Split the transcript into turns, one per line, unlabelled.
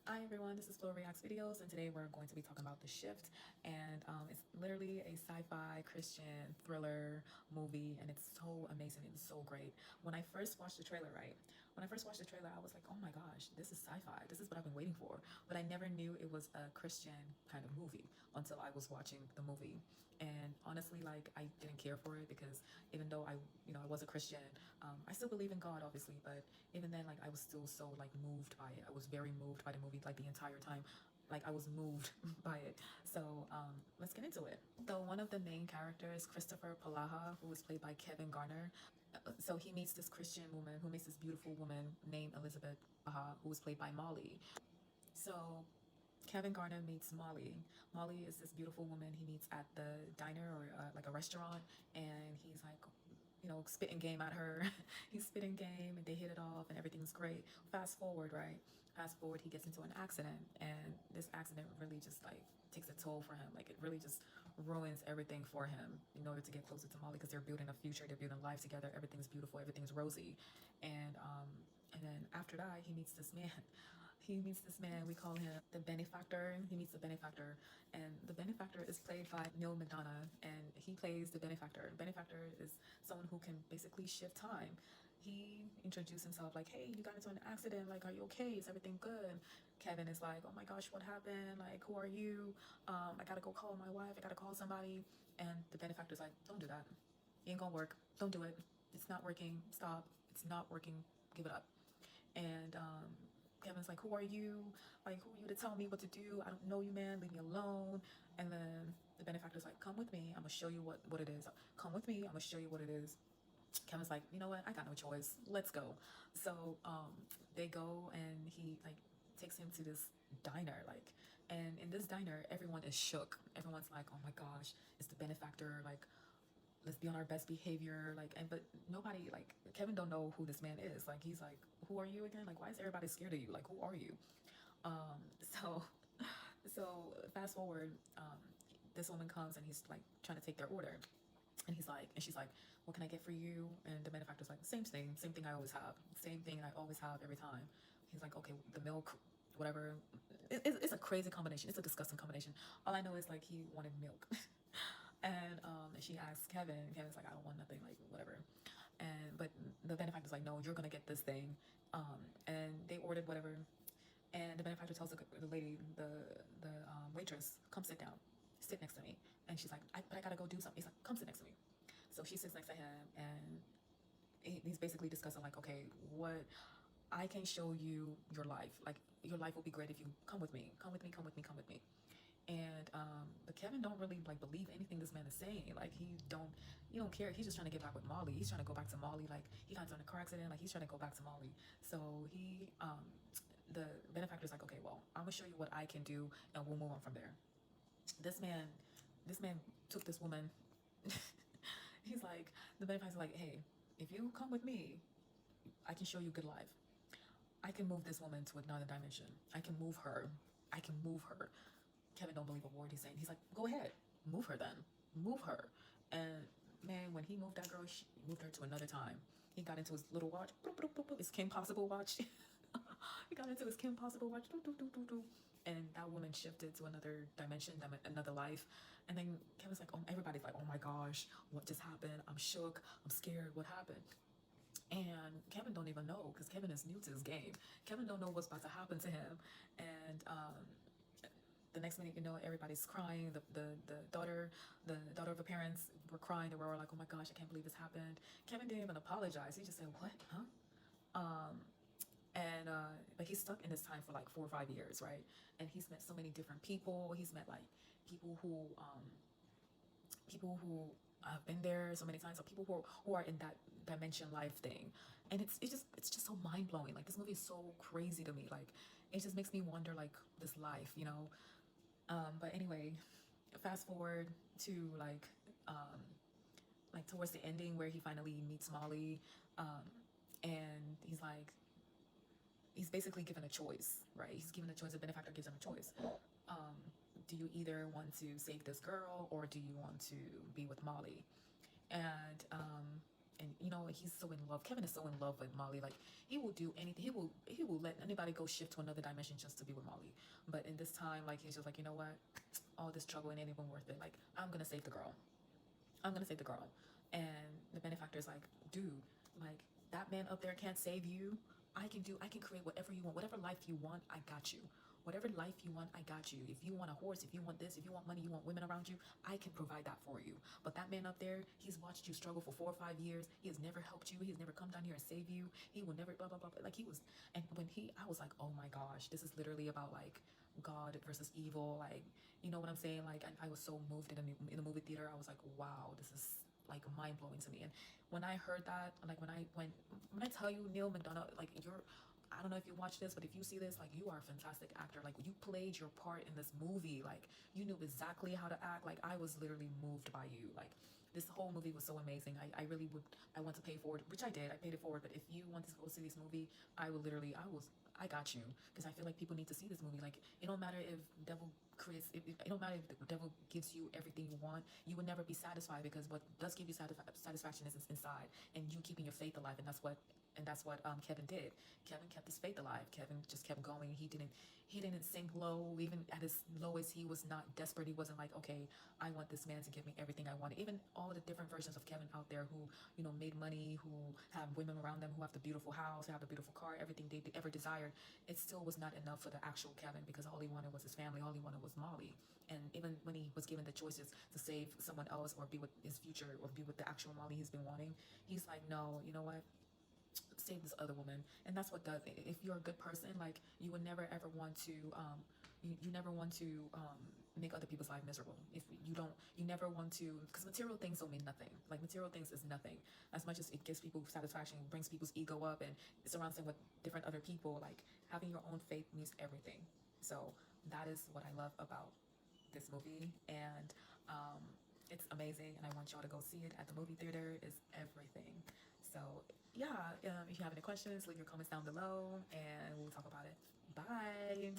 Hi everyone, this is Flo Reacts Videos, and today we're going to be talking about The Shift, and it's literally a sci-fi Christian thriller movie, and it's so amazing, it's so great. When I first watched the trailer, right? When I first watched the trailer, I was like, oh my gosh, this is sci-fi, this is what I've been waiting for, but I never knew it was a Christian kind of movie until I was watching the movie. And honestly, like, I didn't care for it because even though I was a Christian, I still believe in God, obviously, but even then, like, I was still so like moved by it. I was very moved by the movie, like the entire time. Like, I was moved by it. So let's get into it. So one of the main characters, Kristoffer Polaha, who was played by Kevin Garner. So he meets this Christian woman who meets this beautiful woman named Elizabeth, who was played by Molly. So Kevin Garner meets Molly. Molly is this beautiful woman he meets at the diner or like a restaurant, and he's like, spitting game at her. He's spitting game, and they hit it off, and everything's great. Fast forward, right? Fast forward, he gets into an accident, and this accident really just like takes a toll for him. Like, it really just ruins everything for him in order to get closer to Molly, because they're building a future, they're building life together. Everything's beautiful, everything's rosy, and then after that, he meets this man. He meets this man, we call him the benefactor. He meets the benefactor, and the benefactor is played by Neal McDonugh, and he plays the benefactor. The benefactor is someone who can basically shift time. He introduced himself like, hey, you got into an accident, like, are you okay? Is everything good? Kevin is like, oh my gosh, what happened? Like, who are you? I gotta go call my wife, I gotta call somebody. And the benefactor's like, don't do that. It ain't gonna work. Don't do it. It's not working. Stop. It's not working. Give it up. And Kevin's like, who are you? Like, who are you to tell me what to do? I don't know you, man. Leave me alone. And then the benefactor's like, come with me. I'm gonna show you what it is. Come with me. I'm gonna show you what it is. Kevin's like, you know what? I got no choice. Let's go. So they go, and he like takes him to this diner, like, and in this diner, everyone is shook. Everyone's like, oh my gosh, it's the benefactor. Like, let's be on our best behavior, like, and but nobody, like, Kevin don't know who this man is. Like, he's like, who are you again? Like, why is everybody scared of you? Like, who are you? So so fast forward, this woman comes, and he's like trying to take their order, and she's like, what can I get for you? And the benefactor's like, same thing I always have, same thing I always have every time. He's like, okay, the milk, whatever. It's a crazy combination, it's a disgusting combination. All I know is, like, he wanted milk. And she asks Kevin. Kevin's like, I don't want nothing, like, whatever. And but the benefactor's like, no, you're gonna get this thing. And they ordered whatever. And the benefactor tells the lady, the waitress, come sit down, sit next to me. And she's like, but I gotta go do something. He's like, come sit next to me. So she sits next to him, and he's basically discussing like, okay, what, I can show you your life. Like, your life will be great if you come with me. Come with me. Come with me. Come with me. And but Kevin don't really like believe anything this man is saying. Like, he don't care. He's just trying to get back with Molly. He's trying to go back to Molly. Like, he got into a car accident. Like, he's trying to go back to Molly. So the benefactor's like, okay, well, I'm gonna show you what I can do, and we'll move on from there. This man, this man took this woman. He's like, the benefactor's like, hey, if you come with me, I can show you good life. I can move this woman to another dimension. I can move her. I can move her. Kevin don't believe a word he's saying. He's like, go ahead, move her then. Move her. And man, when he moved that girl, he moved her to another time. He got into his little watch, boop, boop, boop, boop, his Kim Possible watch. He got into his Kim Possible watch, doo, doo, doo, doo, doo. And that woman shifted to another dimension, another life. And then Kevin's like, oh, everybody's like, oh my gosh, what just happened? I'm shook. I'm scared. What happened? And Kevin don't even know, because Kevin is new to this game. Kevin don't know what's about to happen to him. And the next minute, everybody's crying. The daughter of the parents were crying. They were all like, oh my gosh, I can't believe this happened. Kevin didn't even apologize. He just said, what? Huh? And but he's stuck in this time for like 4 or 5 years, right? And he's met so many different people. He's met like people who have been there so many times, or people who are in that dimension life thing. And it's just so mind-blowing. Like, this movie is so crazy to me. Like, it just makes me wonder, like, this life. But anyway, fast forward to like towards the ending, where he finally meets Molly. And he's basically given a choice, right? He's given a choice. The benefactor gives him a choice. um, do you either want to save this girl, or do you want to be with Molly? And and you know he's so in love. Kevin is so in love with Molly. Like he will do anything. He will let anybody go shift to another dimension just to be with Molly. But in this time, like he's just like, you know what, all this trouble ain't even worth it. Like I'm gonna save the girl. I'm gonna save the girl. And the benefactor is like, dude, like that man up there can't save you. I can create whatever you want, whatever life you want, I got you. Whatever life you want, I got you. If you want a horse, if you want this, if you want money, you want women around you, I can provide that for you. But that man up there, he's watched you struggle for 4 or 5 years. He has never helped you. He's never come down here and save you. He will never blah blah blah. Like he was, and when I was like, oh my gosh, this is literally about like God versus evil. Like, you know what I'm saying? Like I was so moved in the movie theater. I was like, wow, this is like mind blowing to me. And when I heard that, like when I tell you, Neal McDonugh, like you're, I don't know if you watch this, but if you see this, like you are a fantastic actor. Like you played your part in this movie. Like you knew exactly how to act. Like I was literally moved by you. Like this whole movie was so amazing. I really would, I want to pay forward, which I did. I paid it forward. But if you want to go see this movie, I would literally, I got you, because I feel like people need to see this movie. Like it don't matter if devil creates, it don't matter if the devil gives you everything you want. You will never be satisfied, because what does give you satisfaction is inside, and you keeping your faith alive, and that's what Kevin did. Kevin kept his faith alive. Kevin just kept going. He didn't sink low. Even at his lowest, he was not desperate. He wasn't like, okay, I want this man to give me everything I wanted. Even all the different versions of Kevin out there who, you know, made money, who have women around them, who have the beautiful house, who have the beautiful car, everything they ever desired, it still was not enough for the actual Kevin, because all he wanted was his family. All he wanted was Molly. And even when he was given the choices to save someone else or be with his future or be with the actual Molly he's been wanting, he's like, no, you know what? Save this other woman. And that's what does it. If you're a good person, like you would never ever want to you never want to make other people's life miserable. If you don't, you never want to, because material things don't mean nothing. Like material things is nothing. As much as it gives people satisfaction, brings people's ego up, and it surrounds them with different other people, like having your own faith means everything. So that is what I love about this movie. And it's amazing, and I want y'all to go see it at the movie theater. Is everything. So yeah, if you have any questions, leave your comments down below, and we'll talk about it. Bye.